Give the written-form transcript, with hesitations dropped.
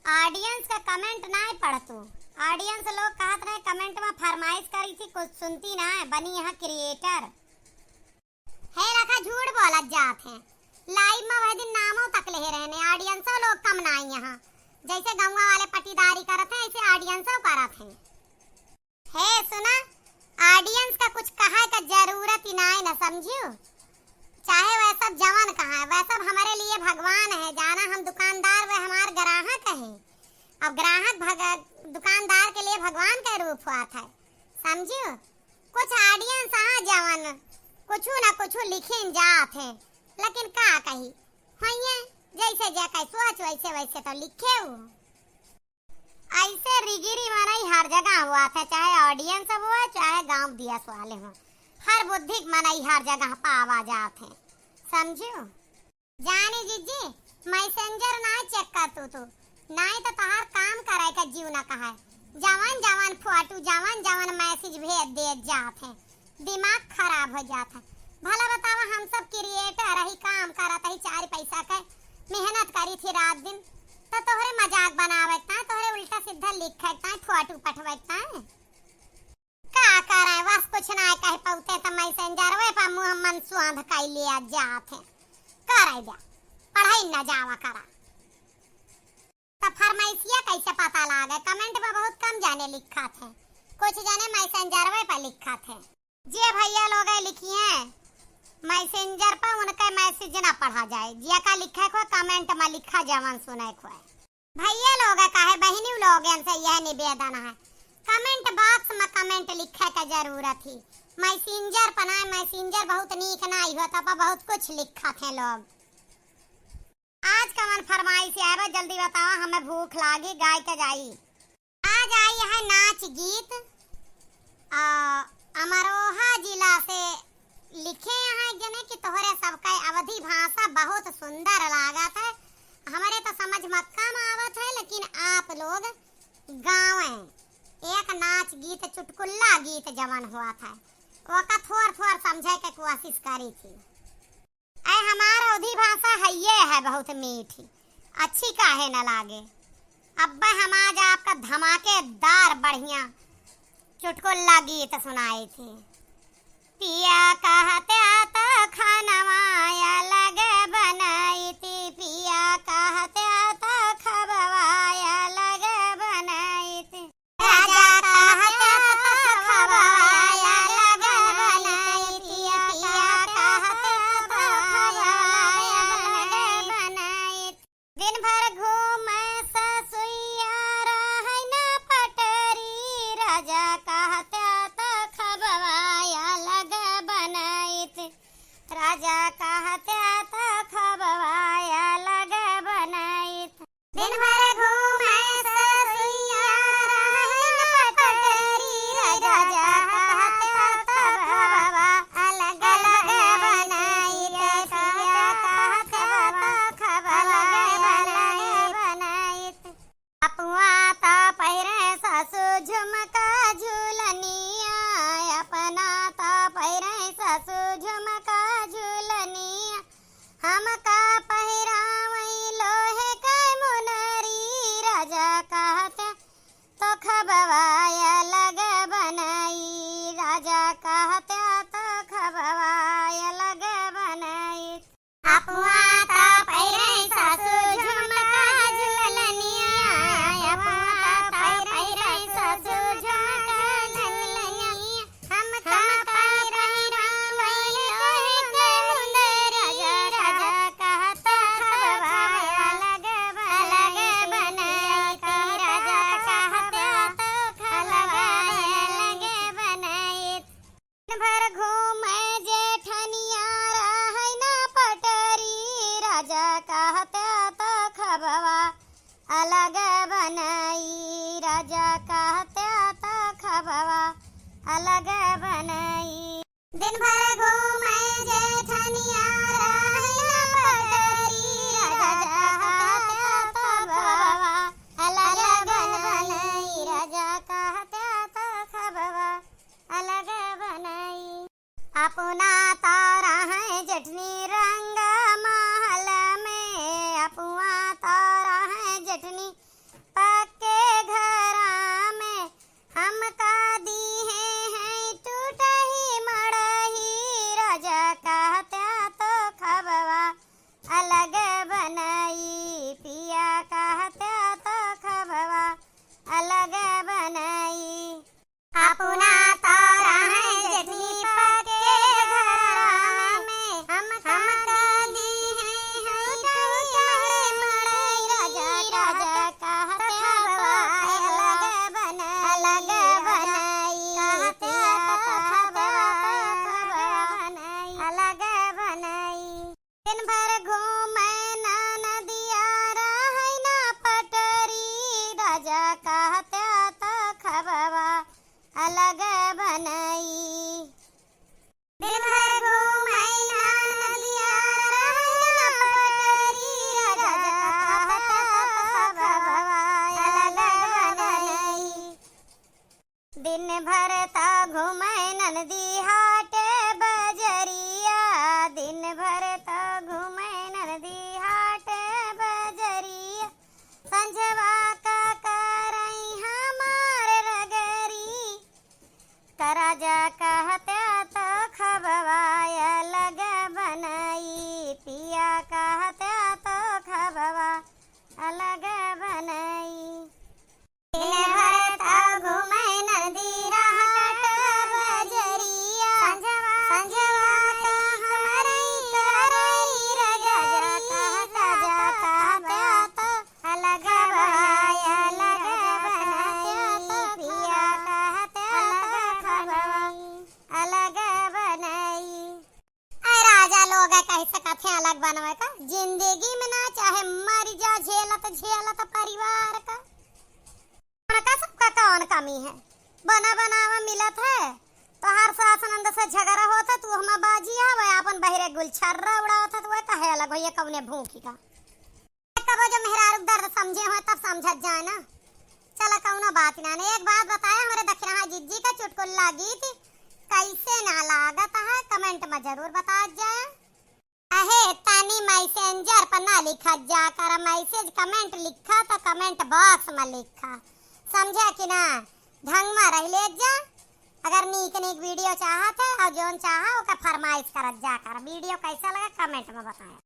Audience का comment ना पढ़ तू। ऑडियंस लोग कहत रहे कमेंट में फरमाइश करी थी, कुछ सुनती ना है, बनी यहाँ क्रिएटर है। रखा झूठ बोलत जात है। लाइव में वह दिन नामों तक ले रहने ऑडियंसों लोग कम ना आई यहाँ। जैसे गाँव वाले पटीदारी करत हैं ऐसे ऑडियंसों करत हैं। है सुना, ऑडियंस का कुछ कहा का जरूरत ही ना है ना, समझियो। चाहे वह सब जवान कहा है, वह सब हमारे लिए भगवान है। जाना हम दुकानदार वे हमारे ग्राहक है। अब ग्राहक दुकानदार के लिए भगवान का रूप हुआ था, समझियो। कुछ ऑडियंस हाँ जवान कुछ न कुछ लिखे जात है, लेकिन का कही होइए जैसे जैसे सोच वैसे वैसे तो लिखे हो। ऐसे रिगिरी मनाई हर जगह हुआ था, चाहे ऑडियंस हो चाहे गांव दिया वाले हो। हर बुद्धिक मनाई हर जगह पावा जात है, समझियो। जानी जीजी मैसेंजर ना चेक कर तू नहीं तो तहार काम करे का जीव ना कहा। जवान जवान फोटो जवान जवान मैसेज भेज दे जात है, दिमाग खराब हो जाता है। भला बतावा हम सब क्रिएटर रही काम करत ही, 4 पैसा के मेहनत करी थी रात दिन, तो तोहरे मजाक बनावत ना, तोहरे उल्टा सीधा लिखत ना, फोटो पठवत ना। का करे बस कुछ ना कह पौते तो मैसेंजर वे पर मुंह मन सुंध कई लिया जात है। करे जा पढ़ाई न जावा करा तो फरमाइशिया कैसे पता लागे। कमेंट में बहुत कम जाने लिखा थे, कुछ जाने मैसेंजर वे पर लिखा थे। जे भैया लोग लिखिए मैसेंजर पर उनका मैसेज ना पढ़ा जाए, जिया का लिखा को कमेंट में लिखा जवान सुने को भैया लोग का है। बहनी लोग से यह निवेदन है, कमेंट बॉक्स में कमेंट लिखे का जरूरत ही। मैसेंजर पर ना, मैसेंजर बहुत नीक ना होता पर बहुत कुछ लिखा थे लोग। आज का मन फरमाइश आवे, जल्दी बताओ, हमें भूख लागी गाय के जाई। आज आई है नाच गीत अमरोहा जिला से। लिखे हैं जने कि तोहरे सबका अवधी भाषा बहुत सुंदर लागत है। हमारे तो समझ में कम आवत है, लेकिन आप लोग गाँव एक नाच गीत चुटकुल्ला गीत जवन हुआ था वका थोड़ थोड़ समझे के कोशिश करी थी। हमारा अवधी भाषा है ये है बहुत मीठी, अच्छी काहे न लागे। अब हम आज आपका धमाकेदार बढ़िया चुटकुल्ला गीत सुनाई थी। पिया कहते तो खानवाया लगे बनाई थी, पिया कहते तो खबवाया लगे बनाई थी, राजा कहते तो खबवाया लगे बनाई थी, पिया कहते तो खबवाया लगे बनाई थी। दिन भर घूमे ससुइया रहे न पटरी, राजा कहते तो खबवाया लगे बनाई थी, राजा कहते तो खबवाया लगे बनाई थी। दिन भर घूमे ससुइया रहे न पटरी, राजा कहते तो खबवाया लगे बनाई थी, पिया कहते तो खबवाया बनाई थी। अपुआ तो पहिरे ससु झुमका झूलनिया, अपना तो पहिरे ससु झुमका झूलनिया, हमका पहिरावई लोहे का मुनरी, राजा कहते तो खबवाया लगे बनाई, राजा कहते तो खबवाया लगे बनाई। अपुआ तो पहिरे ससु झुमका झूलनिया, अपुआ तो पहिरे ससु झुमका झूलनिया, हमका पहिरावई लोहे का मुनरी, राजा कहते खबवाया लगे बनाई, राजा कहते तो खबवाया लगे बनाई। दिन भर घूमे जेठनिया रहे न पटरी, राजा कहते तो खबवा अलग बनाई, राजा कहते तो खबवा अलग बनाई। दिन भर घूमे जेठनिया रहे न पटरी, राजा कहते तो खबवा अलग बनाई, राजा कहते तो खबवा अलग बनाई। अपना तारा है जटनी रंग महल में, अपुआ तारा है जटनी पक्के घरा में हमका दीहे हैं टूटही मड़ही राजा कहता तो खबवा अलग बनाई पिया कहता तो खबवा अलग बनाई अपना तारा है जतनी पक्के घरा में हमका दीहे हैं टूटही मड़ई राजा कहता खबवा अलग बनाई अलग बनाई दिन भर घूमे ना नदिया रहे ना पटरी राजा कहता तो खबवा अलग बनाई दिन भर घूमे ना नदिया रहे ना पटरी राजा कहता तो खबवा अलग बनाई दिन भर ता घूमे नंदी हाट बजरिया दिन भर ता घूमे नंदी हाट बजरिया संझवा का करई हमार रगरी कराजा कहता तो खबवा अलग बनाई पिया कहता तो खबवा अलग बनाई दिन भर ता घूमे नदी राहट बजरिया संझवा का हमारी करई रगरी कहता तो अलग बनाई पिया कहता खबवा अलग बनाई राजा लोग कैसे कथे अलग बनवे का जिंदगी में ना चाहे मर जा झेलत परिवार का का सबका कौन कमी है बना बनावा मिलत है तो हर सास नंद से झगड़ा होता तू हम बाजी आवे अपन बहिरे गुलछर्रा उड़ावत तो वह कहे अलग होइए कौने भूखी का कबो जो मेहरारू दर्द समझे हो तब समझत जाए ना चला कौनो बात ना ने एक बात बताया हमारे दक्षिणा जिज्जी का चुटकुला गीत कैसे ना लागत है कमेंट में जरूर बता जाए अहे तानी मैसेंजर पर ना लिखा जा कर मैसेज कमेंट लिखा तो कमेंट बॉक्स में लिखा समझा कि ना ढंग में रह ले जा अगर नीक वीडियो चाहत है और जोन चाहा ओका फरमाइश करत जा कर वीडियो कैसा लगा कमेंट में बताया।